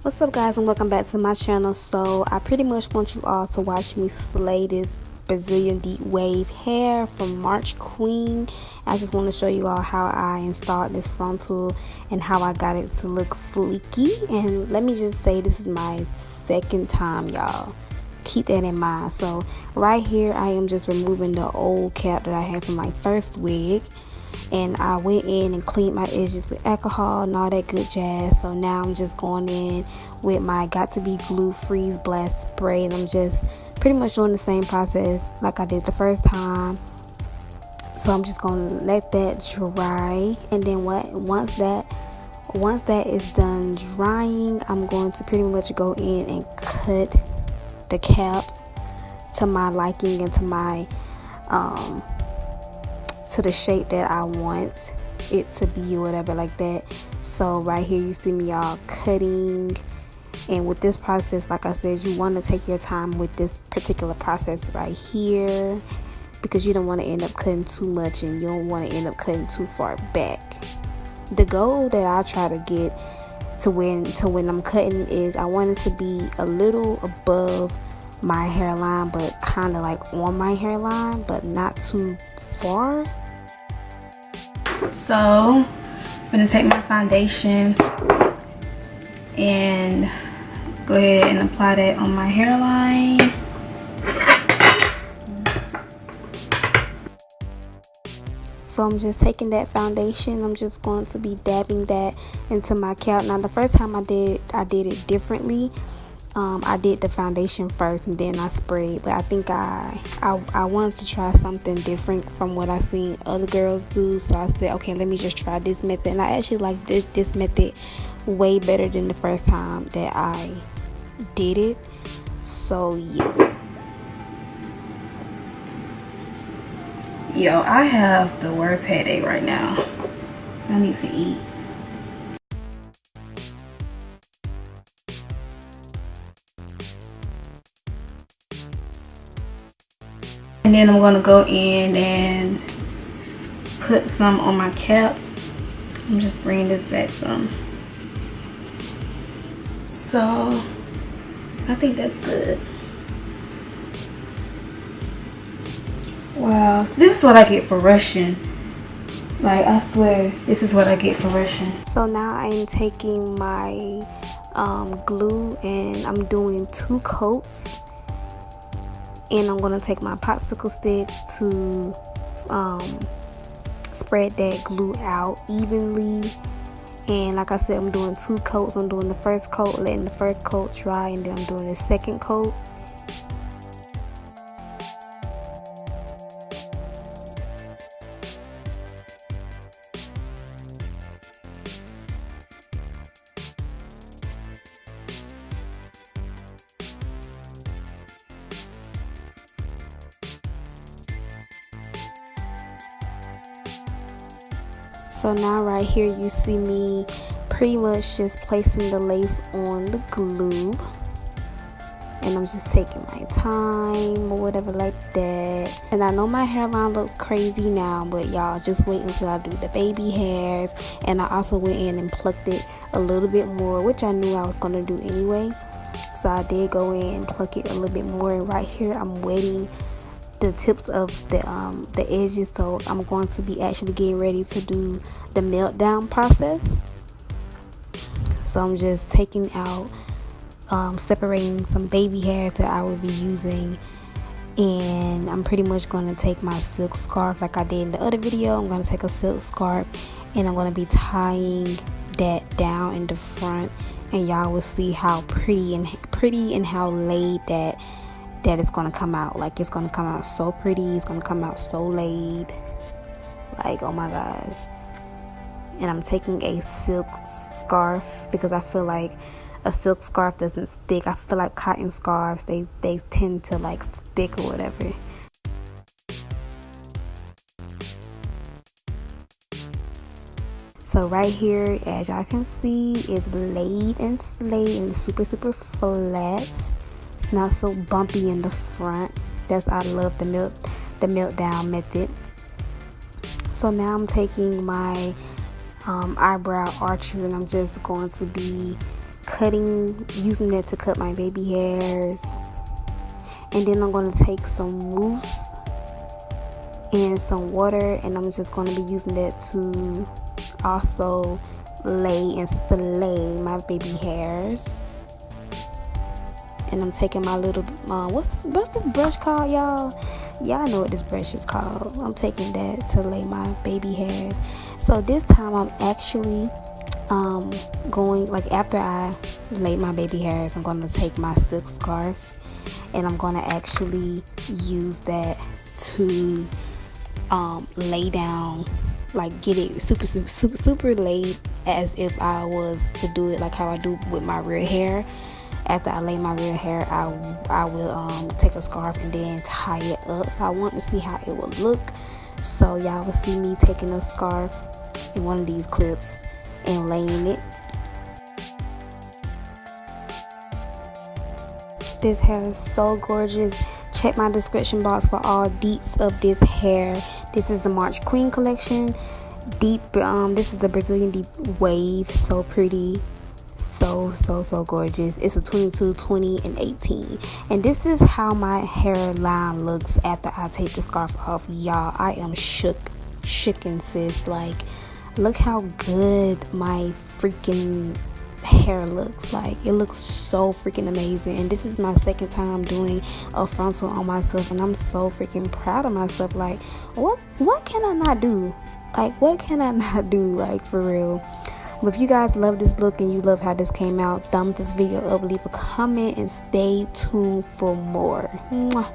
What's up, guys, and welcome back to my channel. So I pretty much want you all to watch me slay this Brazilian deep wave hair from MarchQueen. I just want to show you all how I installed this frontal and how I got it to look fleeky. And let me just say, this is my second time, y'all. Keep that in mind. So right here I am just removing the old cap that I had from my first wig, and I went in and cleaned my edges with alcohol and all that good jazz. So now I'm just going in with my Got To Be Glue Freeze Blast spray, and I'm just pretty much doing the same process like I did the first time. So I'm just gonna let that dry, and then once that is done drying, I'm going to pretty much go in and cut the cap to my liking and to my to the shape that I want it to be or whatever like that. So right here you see me all cutting, and with this process, like I said, you want to take your time with this particular process right here, because you don't want to end up cutting too much and you don't want to end up cutting too far back. The goal that I try to get to when I'm cutting is I want it to be a little above my hairline, but kind of like on my hairline, but not too far. So I'm gonna take my foundation and go ahead and apply that on my hairline. So I'm just taking that foundation, I'm just going to be dabbing that into my cap. Now the first time I did it differently. I did the foundation first and then I sprayed, but I think I wanted to try something different from what I seen other girls do. So I said, okay, let me just try this method, and I actually like this method way better than the first time that I did it. So yeah. Yo, I have the worst headache right now, so I need to eat. And then I'm gonna go in and put some on my cap. I'm just bringing this back some. So I think that's good. Wow, so this is what I get for rushing. Like, I swear, this is what I get for rushing. So now I'm taking my glue and I'm doing 2 coats. And I'm going to take my popsicle stick to spread that glue out evenly. And like I said, I'm doing 2 coats. I'm doing the first coat, letting the first coat dry, and then I'm doing the second coat. So now right here you see me pretty much just placing the lace on the glue, and I'm just taking my time or whatever like that. And I know my hairline looks crazy now, but y'all just wait until I do the baby hairs. And I also went in and plucked it a little bit more, which I knew I was going to do anyway. So I did go in and pluck it a little bit more, and right here I'm wetting the tips of the edges. So I'm going to be actually getting ready to do the meltdown process. So I'm just taking out separating some baby hairs that I will be using, and I'm pretty much going to take my silk scarf like I did in the other video. I'm going to take a silk scarf and I'm going to be tying that down in the front, and y'all will see how pretty and how laid that it's gonna come out. Like, it's gonna come out so pretty, it's gonna come out so laid, like, oh my gosh. And I'm taking a silk scarf because I feel like a silk scarf doesn't stick. I feel like cotton scarves, they tend to like stick or whatever. So right here, as y'all can see, is laid and slayed and super flat. It's not so bumpy in the front. I love the meltdown method. So now I'm taking my eyebrow archer, and I'm just going to be using that to cut my baby hairs. And then I'm going to take some mousse and some water, and I'm just going to be using that to also lay and slay my baby hairs. And I'm taking my little what's this brush called, y'all know what this brush is called. I'm taking that to lay my baby hairs. So this time I'm actually going, like, after I lay my baby hairs, I'm going to take my silk scarf and I'm going to actually use that to lay down, like get it super laid, as if I was to do it like how I do with my real hair. After I lay my real hair, I will take a scarf and then tie it up. So I want to see how it will look. So y'all will see me taking a scarf in one of these clips and laying it. This hair is so gorgeous. Check my description box for all deets of this hair. This is the MarchQueen collection. This is the Brazilian deep wave. So pretty. So gorgeous. It's a 22, 20, and 18. And this is how my hairline looks after I take the scarf off. Y'all, I am shooken, sis. Like, look how good my freaking hair looks. Like, it looks so freaking amazing. And this is my second time doing a frontal on myself, and I'm so freaking proud of myself. Like, what can I not do? Like, what can I not do? Like, for real. But if you guys love this look and you love how this came out, thumbs this video up, leave a comment, and stay tuned for more. Mwah.